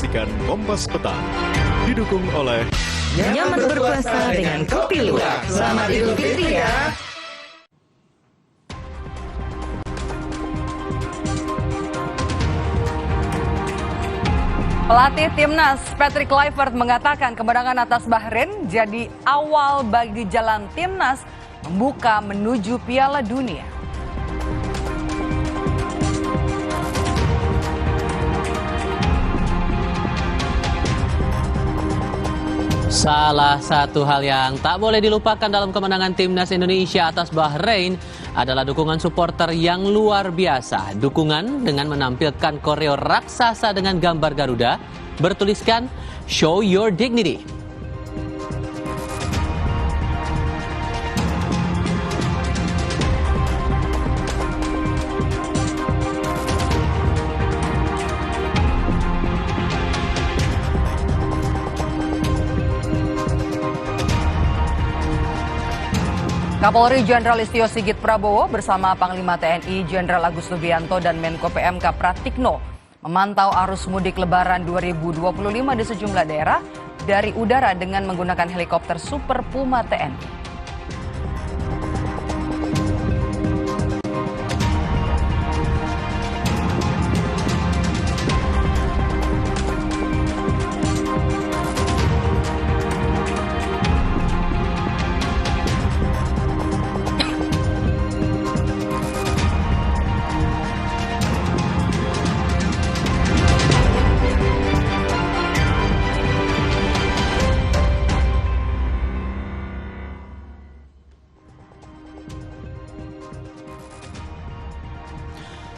menyaksikan Kompas Petang. Didukung oleh Nyaman berpuasa dengan Kopi Luwak. Selamat Idul Fitri ya. Pelatih Timnas Patrick Kluivert mengatakan kemenangan atas Bahrain jadi awal bagi jalan Timnas membuka menuju Piala Dunia. Salah satu hal yang tak boleh dilupakan dalam kemenangan Timnas Indonesia atas Bahrain adalah dukungan supporter yang luar biasa. Dukungan dengan menampilkan koreo raksasa dengan gambar Garuda bertuliskan "Show Your Dignity". Kapolri Jenderal Listio Sigit Prabowo bersama Panglima TNI Jenderal Agus Subianto dan Menko PMK Pratikno memantau arus mudik Lebaran 2025 di sejumlah daerah dari udara dengan menggunakan helikopter Super Puma TNI.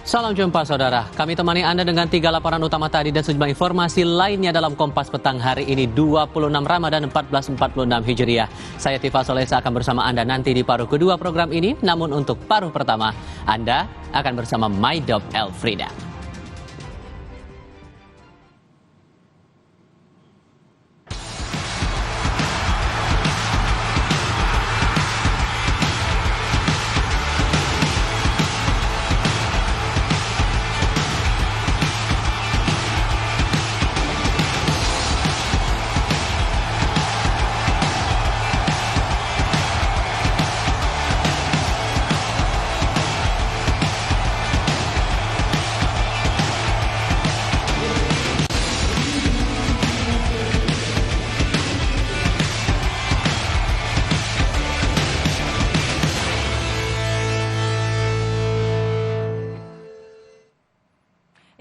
Salam jumpa saudara, kami temani Anda dengan 3 laporan utama tadi dan sejumlah informasi lainnya dalam Kompas Petang hari ini 26 Ramadan 1446 Hijriah. Saya Tifa Solesa akan bersama Anda nanti di paruh kedua program ini, namun untuk paruh pertama Anda akan bersama Maidop Elfrida.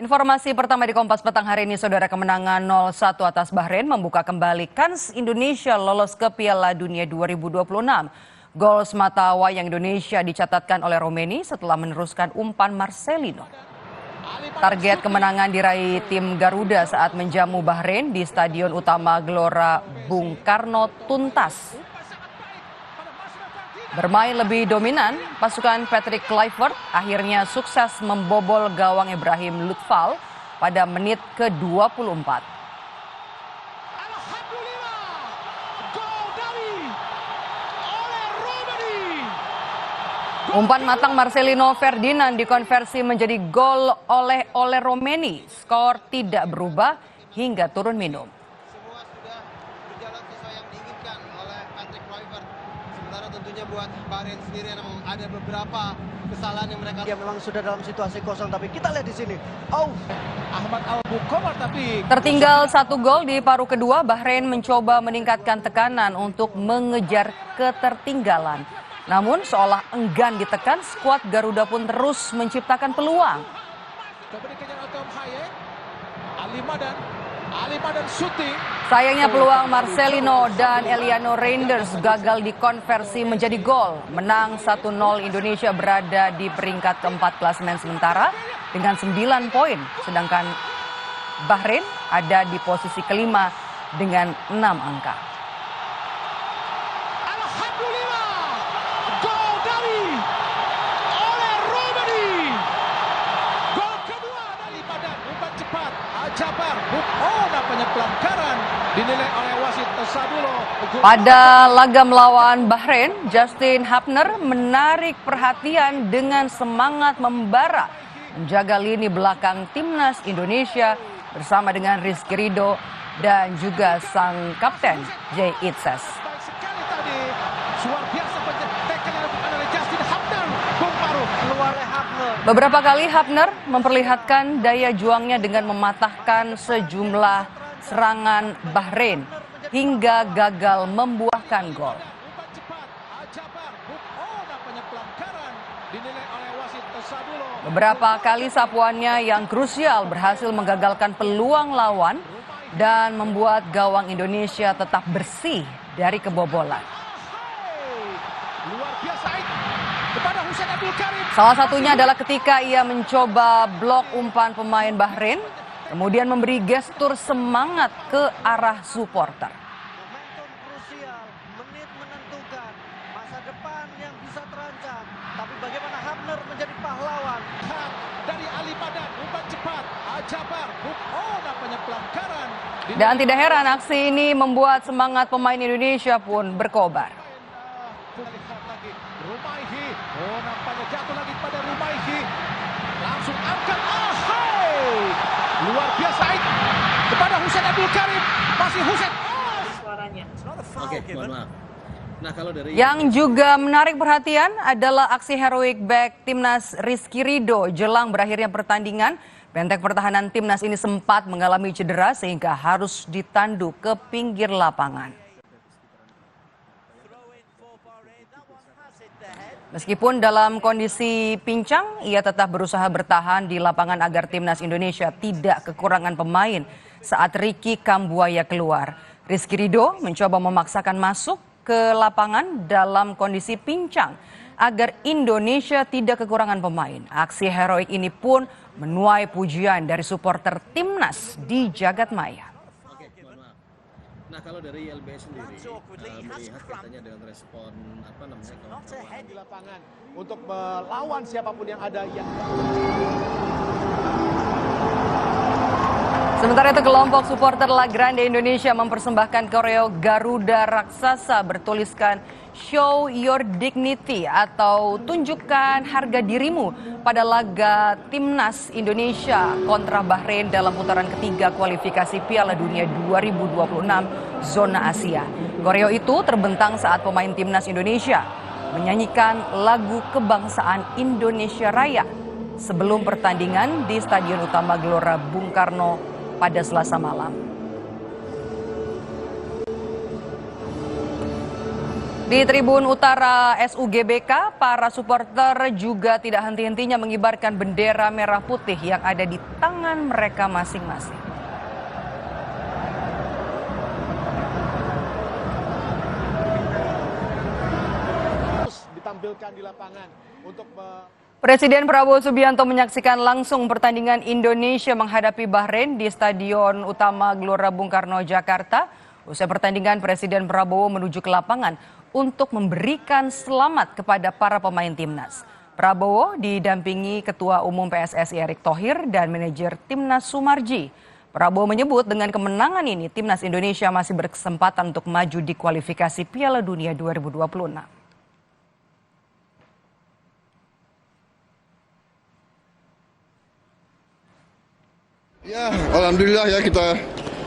Informasi pertama di Kompas Petang hari ini, saudara, kemenangan 0-1 atas Bahrain membuka kembali kans Indonesia lolos ke Piala Dunia 2026. Gol semata wayang Indonesia dicatatkan oleh Romeni setelah meneruskan umpan Marcelino. Target kemenangan diraih tim Garuda saat menjamu Bahrain di Stadion Utama Gelora Bung Karno tuntas. Bermain lebih dominan, pasukan Patrick Kluivert akhirnya sukses membobol gawang Ibrahim Lutfal pada menit ke-24. Umpan matang Marcelino Ferdinand dikonversi menjadi gol oleh Romeni. Skor tidak berubah hingga turun minum. Tentunya buat Bahrain sendiri ada beberapa kesalahan yang mereka memang sudah dalam situasi kosong, tapi kita lihat di sini. Ahmad Al-Bukhomar tapi tertinggal 1 gol di paruh kedua, Bahrain mencoba meningkatkan tekanan untuk mengejar ketertinggalan. Namun seolah enggan ditekan, skuad Garuda pun terus menciptakan peluang. coba dikejar Tom Hayek. Alima dan shooting. Sayangnya peluang Marcelino dan Eliano Reinders gagal dikonversi menjadi gol. Menang 1-0, Indonesia berada di peringkat keempat klasemen sementara dengan 9 poin. Sedangkan Bahrain ada di posisi kelima dengan 6 angka. Alhamdulillah, gol dari Romeni. Gol kedua dari Badan, umpan cepat. Jabar, nampaknya pelanggaran dinilai oleh wasit Sadulo. Pada laga melawan Bahrain, Justin Hapner menarik perhatian dengan semangat membara menjaga lini belakang timnas Indonesia bersama dengan Rizky Ridho dan juga sang kapten Jay Itzes. Baik sekali tadi. Luar biasa pencetekan yang dilakukan oleh Justin Hubner. Bung Paru. Keluarnya Hubner. Beberapa kali Hubner memperlihatkan daya juangnya dengan mematahkan sejumlah serangan Bahrain hingga gagal membuahkan gol. Umpan cepat. Ajabar. Nampaknya pelanggaran dinilai oleh wasit Sadulo. Beberapa kali sapuannya yang krusial berhasil menggagalkan peluang lawan dan membuat gawang Indonesia tetap bersih dari kebobolan. Luar biasa kepada Husain Abdul Karim. Salah satunya adalah ketika ia mencoba blok umpan pemain Bahrain, kemudian memberi gestur semangat ke arah supporter. Momentum krusial, menit menentukan, masa depan yang bisa terancam. Tapi bagaimana Hubner menjadi pahlawan? Dari Ali Badan, umpan cepat, Ajabar, nampaknya pelanggaran. Dan tidak heran aksi ini membuat semangat pemain Indonesia pun berkobar. Lihat lagi, Rumaihi, nampaknya jatuh lagi pada Rumaihi. Langsung angkat, luar biasa kepada Husain Abdul Karim, masih Husain. Oke, mohon maaf. Nah, kalau dari Yang juga menarik perhatian adalah aksi heroik back Timnas Rizky Ridho jelang berakhirnya pertandingan. Benteng pertahanan Timnas ini sempat mengalami cedera sehingga harus ditandu ke pinggir lapangan. Meskipun dalam kondisi pincang, ia tetap berusaha bertahan di lapangan agar Timnas Indonesia tidak kekurangan pemain saat Ricky Kambuaya keluar. Rizky Ridho mencoba memaksakan masuk ke lapangan dalam kondisi pincang agar Indonesia tidak kekurangan pemain. Aksi heroik ini pun menuai pujian dari supporter Timnas di jagat maya. Oke, mohon maaf. Nah, kalau dari YLBS sendiri melihat katanya dengan respon Di lapangan untuk melawan siapapun yang ada yang Sementara itu kelompok supporter La Grande Indonesia mempersembahkan koreo Garuda Raksasa bertuliskan Show Your Dignity atau tunjukkan harga dirimu pada laga Timnas Indonesia kontra Bahrain dalam putaran ketiga kualifikasi Piala Dunia 2026 zona Asia. Koreo itu terbentang saat pemain Timnas Indonesia menyanyikan lagu kebangsaan Indonesia Raya sebelum pertandingan di Stadion Utama Gelora Bung Karno pada Selasa malam. Di Tribun Utara SUGBK, para supporter juga tidak henti-hentinya mengibarkan bendera merah putih yang ada di tangan mereka masing-masing. ditampilkan di lapangan untuk Presiden Prabowo Subianto menyaksikan langsung pertandingan Indonesia menghadapi Bahrain di Stadion Utama Gelora Bung Karno, Jakarta. Usai pertandingan, Presiden Prabowo menuju ke lapangan untuk memberikan selamat kepada para pemain Timnas. Prabowo didampingi Ketua Umum PSSI Erick Thohir dan manajer Timnas Sumarji. Prabowo menyebut dengan kemenangan ini, Timnas Indonesia masih berkesempatan untuk maju di kualifikasi Piala Dunia 2026. Ya, alhamdulillah ya kita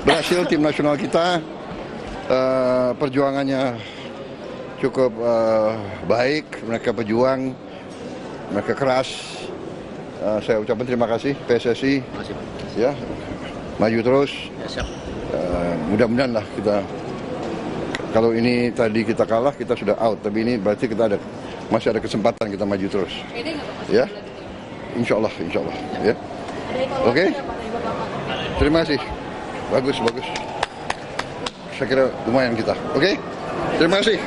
berhasil, tim nasional kita perjuangannya cukup baik, mereka berjuang, mereka keras. Saya ucapkan terima kasih PSSI, ya maju terus. Mudah-mudahan lah kita, kalau ini tadi kita kalah kita sudah out, tapi ini berarti kita masih ada kesempatan kita maju terus. Ya, insya Allah, ya. Oke. Terima kasih. Bagus. Saya kira lumayan kita. Oke? Terima kasih.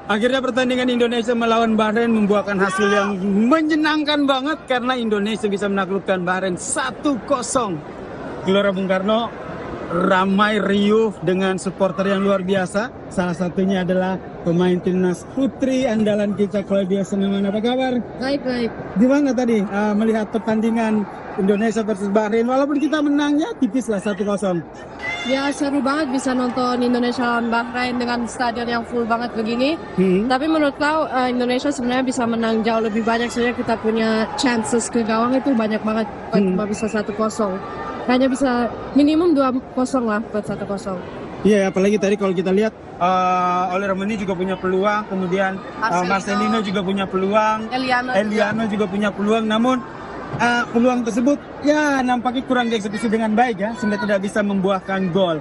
Akhirnya pertandingan Indonesia melawan Bahrain membuahkan hasil yang menyenangkan banget karena Indonesia bisa menaklukkan Bahrain 1-0. Gelora Bung Karno ramai riuh dengan supporter yang luar biasa. Salah satunya adalah pemain timnas putri andalan kita, Claudia Seneman. Apa kabar? Baik. Gimana tadi melihat pertandingan Indonesia versus Bahrain? Walaupun kita menangnya tipis lah 1-0. Ya seru banget bisa nonton Indonesia lawan Bahrain dengan stadion yang full banget begini. Tapi menurut kau Indonesia sebenarnya bisa menang jauh lebih banyak. Soalnya kita punya chances ke gawang itu banyak banget. Cuma bisa 1-0. Hanya bisa minimum 2-0 lah buat 1-0. Iya, apalagi tadi kalau kita lihat Ole Romeni juga punya peluang, kemudian Marcelino juga punya peluang, Eliano juga punya peluang, namun peluang tersebut ya nampaknya kurang dieksekusi dengan baik ya, sehingga tidak bisa membuahkan gol.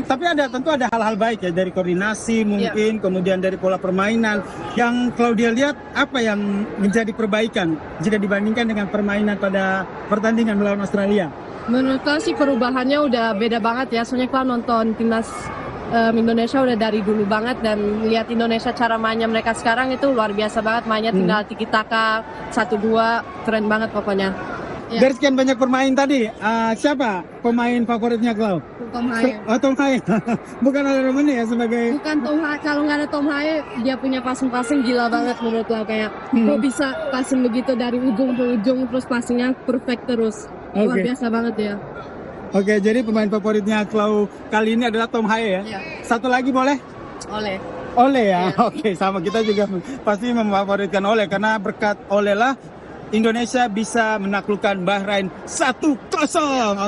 Tapi tentu ada hal-hal baik ya, dari koordinasi mungkin, kemudian dari pola permainan. Yang Claudia lihat apa yang menjadi perbaikan jika dibandingkan dengan permainan pada pertandingan melawan Australia? Menurut kau sih perubahannya udah beda banget ya. Soalnya kau nonton timnas Indonesia udah dari dulu banget, dan lihat Indonesia cara mainnya mereka sekarang itu luar biasa banget. Mainnya tinggal tiki-taka 1-2, keren banget pokoknya. Ya. Dari sekian banyak pemain tadi, siapa pemain favoritnya Klau? Tom Haye. Tom Haye. Bukan Ole Romeni ya sebagai... Bukan Tom Haye, kalau nggak ada Tom Haye, dia punya passing gila banget menurut Klau. Kayak kok bisa passing begitu dari ujung ke ujung, terus passingnya perfect terus. Luar biasa banget ya. Oke, jadi pemain favoritnya Klau kali ini adalah Tom Haye ya? Iya. Satu lagi boleh? Ole ya? Oke, sama kita juga pasti memfavoritkan Ole, karena berkat Ole lah Indonesia bisa menaklukkan Bahrain 1-0.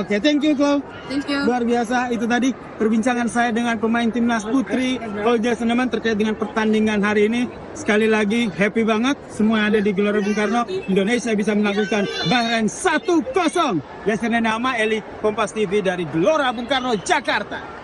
Oke, thank you Klau. Thank you. Luar biasa, itu tadi perbincangan saya dengan pemain timnas putri Claudia Seneman terkait dengan pertandingan hari ini. Sekali lagi happy banget semua yang ada di Gelora Bung Karno. Indonesia bisa menaklukkan Bahrain 1-0. Biasanya nama Eli, Kompas TV dari Gelora Bung Karno, Jakarta.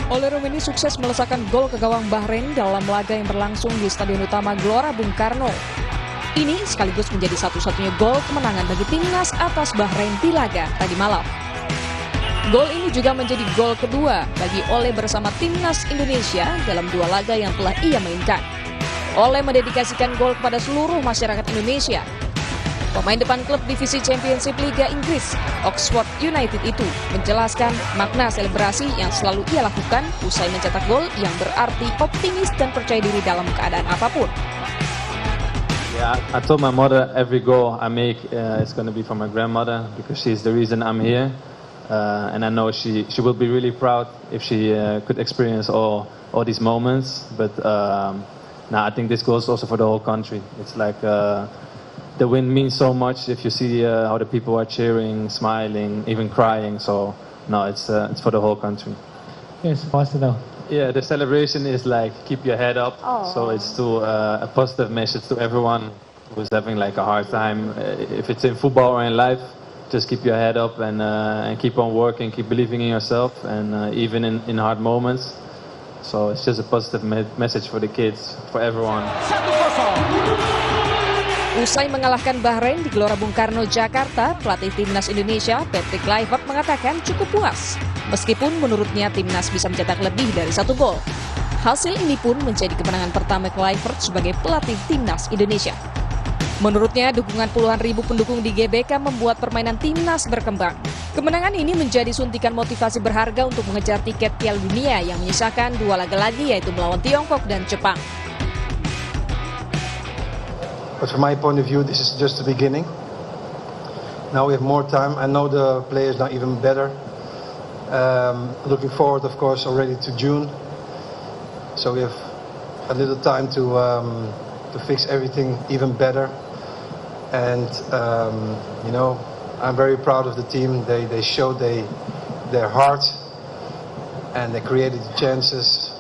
Ole Romeni sukses melesakkan gol ke gawang Bahrain dalam laga yang berlangsung di Stadion Utama Gelora Bung Karno. Ini sekaligus menjadi satu-satunya gol kemenangan bagi timnas atas Bahrain di laga tadi malam. Gol ini juga menjadi gol kedua bagi Ole bersama timnas Indonesia dalam 2 laga yang telah ia mainkan. Ole mendedikasikan gol kepada seluruh masyarakat Indonesia. Pemain depan klub divisi Championship Liga Inggris, Oxford United itu menjelaskan makna selebrasi yang selalu ia lakukan usai mencetak gol yang berarti optimis dan percaya diri dalam keadaan apapun. Yeah, I told my mother every goal I make is going to be for my grandmother because she's the reason I'm here, and I know she will be really proud if she could experience all these moments. But now I think this goes also for the whole country. It's like. The win means so much if you see how the people are cheering, smiling, even crying. So, no, it's for the whole country. Yes, positive. Yeah, the celebration is like keep your head up. So it's to a positive message to everyone who's having like a hard time. If it's in football or in life, just keep your head up and keep on working, keep believing in yourself, and even in hard moments. So it's just a positive message for the kids, for everyone. Usai mengalahkan Bahrain di Gelora Bung Karno, Jakarta, pelatih timnas Indonesia, Patrick Kluivert mengatakan cukup puas. Meskipun menurutnya timnas bisa mencetak lebih dari 1 gol. Hasil ini pun menjadi kemenangan pertama Kluivert sebagai pelatih timnas Indonesia. Menurutnya, dukungan puluhan ribu pendukung di GBK membuat permainan timnas berkembang. Kemenangan ini menjadi suntikan motivasi berharga untuk mengejar tiket Piala Dunia yang menyisakan 2 laga lagi, yaitu melawan Tiongkok dan Jepang. But from my point of view, this is just the beginning. Now we have more time. I know the players now even better. Looking forward, of course, already to June. So we have a little time to fix everything even better. And you know, I'm very proud of the team. They showed their heart, and they created the chances.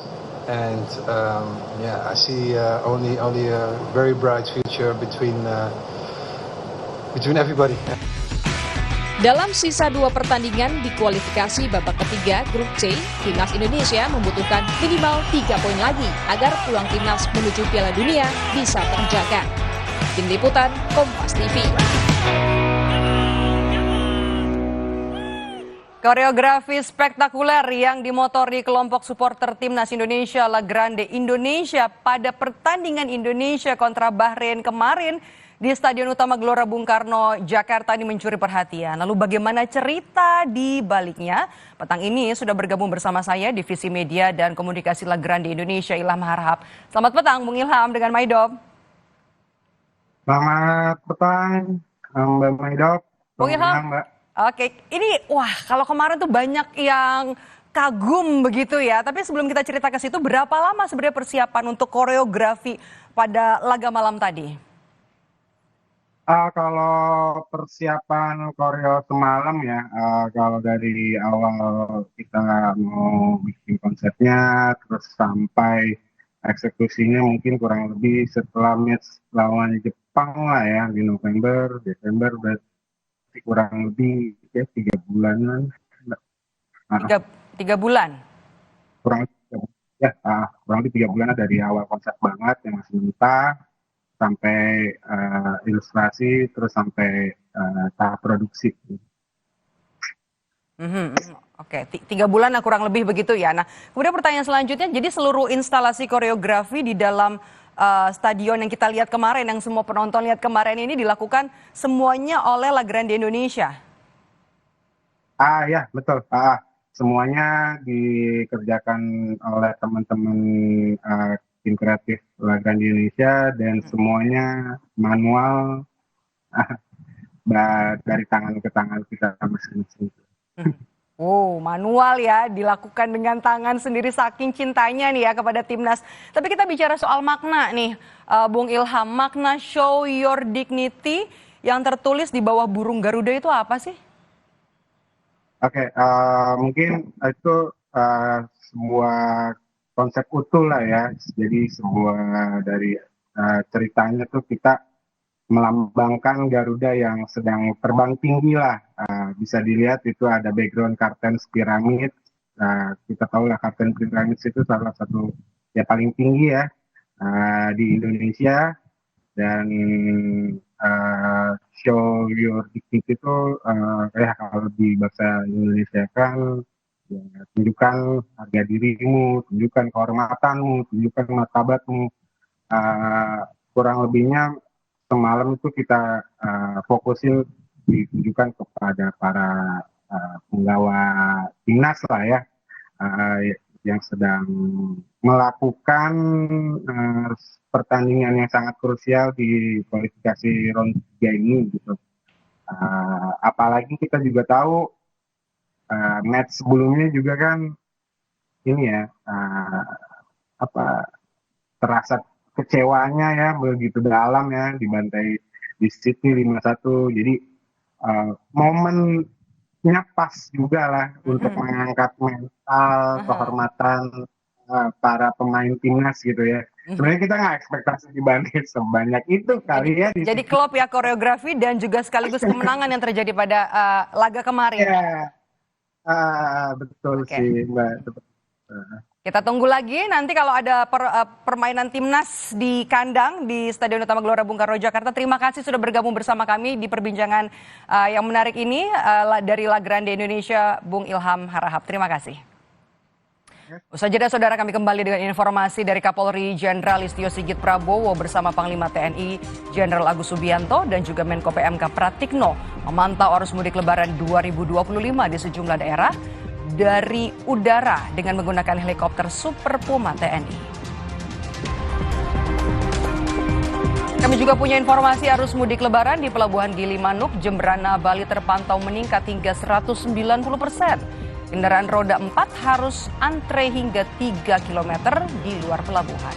And yeah, I see only a very bright future between everybody. Dalam sisa 2 pertandingan di kualifikasi babak ketiga grup C, timnas Indonesia membutuhkan minimal 3 poin lagi agar peluang timnas menuju Piala Dunia bisa terjaga. Tim Liputan, Kompas TV. Koreografi spektakuler yang dimotori kelompok supporter Timnas Indonesia La Grande Indonesia pada pertandingan Indonesia kontra Bahrain kemarin di Stadion Utama Gelora Bung Karno, Jakarta ini mencuri perhatian. Lalu bagaimana cerita di baliknya? Petang ini sudah bergabung bersama saya Divisi Media dan Komunikasi La Grande Indonesia, Ilham Harahap. Selamat petang, Bung Ilham dengan Maidob. Selamat petang, Mbak Maidob. Bung Ilham, Mbak. Oke, ini kalau kemarin tuh banyak yang kagum begitu ya. Tapi sebelum kita cerita ke situ, berapa lama sebenarnya persiapan untuk koreografi pada laga malam tadi? Kalau persiapan koreo semalam ya, kalau dari awal kita mau bikin konsepnya, terus sampai eksekusinya mungkin kurang lebih setelah match lawan Jepang lah ya, di November, Desember, berarti kurang lebih ya 3 bulanan. 3 bulan? Kurang lebih 3 bulan dari awal konsep banget yang masih mentah, sampai ilustrasi, terus sampai tahap produksi. Oke, 3 bulan kurang lebih begitu ya. Nah, kemudian pertanyaan selanjutnya, jadi seluruh instalasi koreografi di dalam stadion yang kita lihat kemarin, yang semua penonton lihat kemarin ini dilakukan semuanya oleh La Grande Indonesia? Ya, betul. Semuanya dikerjakan oleh teman-teman tim kreatif La Grande Indonesia dan semuanya manual dari tangan ke tangan kita masing-masing. Manual ya, dilakukan dengan tangan sendiri saking cintanya nih ya kepada timnas. Tapi kita bicara soal makna nih, Bung Ilham, makna Show Your Dignity yang tertulis di bawah burung Garuda itu apa sih? Oke, mungkin itu sebuah konsep utuh lah ya. Jadi sebuah dari ceritanya tuh kita melambangkan Garuda yang sedang terbang tinggi lah. Bisa dilihat itu ada background Kartens piramid. Kita tahu lah Kartens piramid itu salah satu ya paling tinggi ya di Indonesia. Dan Show Your Dignity itu kalau di bahasa Indonesia kan ya, tunjukkan harga dirimu, tunjukkan kehormatanmu, tunjukkan martabatmu. Kurang lebihnya semalam itu kita fokusin ditujukan kepada para penggawa timnas lah ya, yang sedang melakukan pertandingan yang sangat krusial di kualifikasi round 3 ini gitu. Apalagi kita juga tahu match sebelumnya juga kan ini ya terasa kecewanya ya begitu dalam ya, dibantai di Sydney 5-1. Jadi momennya pas juga lah untuk mengangkat mental, kehormatan para pemain timnas gitu ya. Sebenarnya kita nggak ekspektasi dibantai sebanyak itu kali ya. Jadi klop ya koreografi dan juga sekaligus kemenangan yang terjadi pada laga kemarin. Betul sih Mbak. Kita tunggu lagi nanti kalau ada permainan timnas di kandang di Stadion Utama Gelora Bung Karno, Jakarta. Terima kasih sudah bergabung bersama kami di perbincangan yang menarik ini dari La Grande Indonesia, Bung Ilham Harahap. Terima kasih. Usai jeda saudara, kami kembali dengan informasi dari Kapolri Jenderal Listio Sigit Prabowo bersama Panglima TNI Jenderal Agus Subianto dan juga Menko PMK Pratikno memantau arus mudik Lebaran 2025 di sejumlah daerah dari udara dengan menggunakan helikopter Super Puma TNI. Kami juga punya informasi arus mudik Lebaran di Pelabuhan Gili Manuk, Jembrana, Bali terpantau meningkat hingga 190%. Kendaraan roda 4 harus antre hingga 3 km di luar pelabuhan.